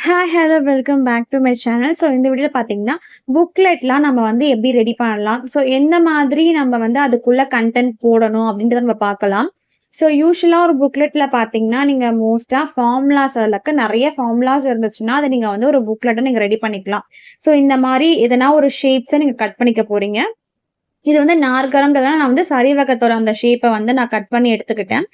Hi, hello, welcome back to my channel. So இந்த வீடியோல பார்த்தீங்கன்னா, புக்லெட்லாம் நம்ம வந்து எப்படி ரெடி பண்ணலாம்? ஸோ எந்த மாதிரி நம்ம வந்து அதுக்குள்ள கன்டென்ட் போடணும் அப்படின்றத நம்ம பார்க்கலாம். ஸோ யூசுவலா ஒரு புக்லெட்ல பார்த்தீங்கன்னா, நீங்க மோஸ்ட்டா ஃபார்முலாஸ் அதில இருக்க நெறைய ஃபார்முலாஸ் இருந்துச்சுன்னா, அத நீங்க வந்து ஒரு புக்லெட்டா நீங்க ரெடி பண்ணிக்கலாம். ஸோ இந்த மாரி எதனா ஒரு ஷேப்ஸ நீங்க கட் பண்ணிக்க போறீங்க. இது வந்து நாற்கரம்ன்றதுனால நான் வந்து சரிவகத்தோட அந்த ஷேப்ப வந்து நான் கட் பண்ணி எடுத்துக்கிட்டேன்.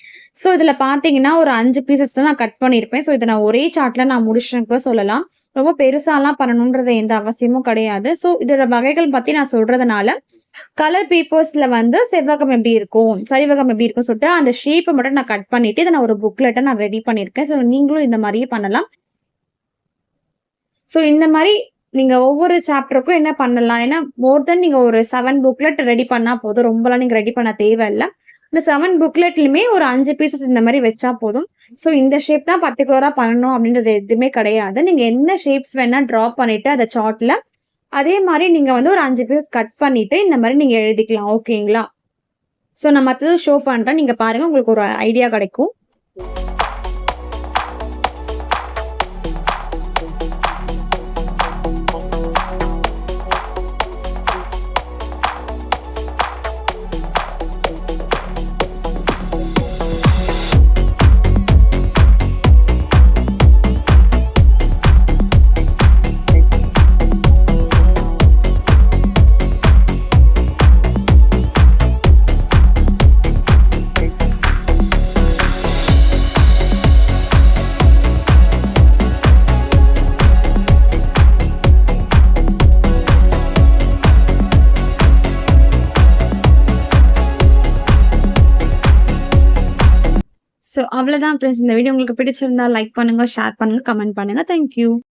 ஸோ இதில பார்த்தீங்கன்னா, ஒரு 5 பீசஸ் தான் நான் கட் பண்ணியிருப்பேன். ஸோ இத நான் ஒரே சார்ட்ல நான் முடிச்சுட்டேன்னு கூட சொல்லலாம். ரொம்ப பெருசாலாம் பண்ணணுன்றது எந்த அவசியமும் கிடையாது. ஸோ இதோட வகைகள் பத்தி நான் சொல்றதுனால, கலர் பேப்பர்ஸ்ல வந்து செவ்வகம் எப்படி இருக்கும், சரிவகம் எப்படி இருக்கும்னு சொல்லிட்டு அந்த ஷேப்ப மட்டும் நான் கட் பண்ணிட்டு, இத நான் ஒரு புக்லெட்டா நான் ரெடி பண்ணியிருக்கேன். ஸோ நீங்களும் இந்த மாரியே பண்ணலாம். ஸோ இந்த மாரி நீங்க ஒவ்வொரு சாப்டருக்கும் என்ன பண்ணலாம்? ஏன்னா, மோர் தென் நீங்க ஒரு 7 புக்லெட் ரெடி பண்ணா போதும். ரொம்பலாம் நீங்க ரெடி பண்ண தேவையில்ல. இந்த 7 புக்லெட்லயுமே ஒரு 5 பீசஸ் இந்த மாரி வச்சா போதும். ஸோ இந்த ஷேப் தான் பர்ட்டிகுலரா பண்ணணும் அப்படின்றது எதுவுமே கிடையாது. நீங்க என்ன ஷேப்ஸ் வேணா ட்ரா பண்ணிட்டு அத சார்ட்ல அதே மாரி நீங்க வந்து ஒரு 5 பீஸ் கட் பண்ணிட்டு இந்த மாரி நீங்க எழுதிக்கலாம். ஓகேங்களா? ஸோ நான் மத்தது ஷோ பண்றேன். நீங்க பாருங்க. உங்களுக்கு ஒரு ஐடியா கிடைக்கும். ஸோ அவ்வளோதான் ஃப்ரெண்ட்ஸ். இந்த வீடியோ உங்களுக்கு பிடிச்சிருந்தா லைக் பண்ணுங்க, ஷேர் பண்ணுங்க, கமெண்ட் பண்ணுங்க. Thank you.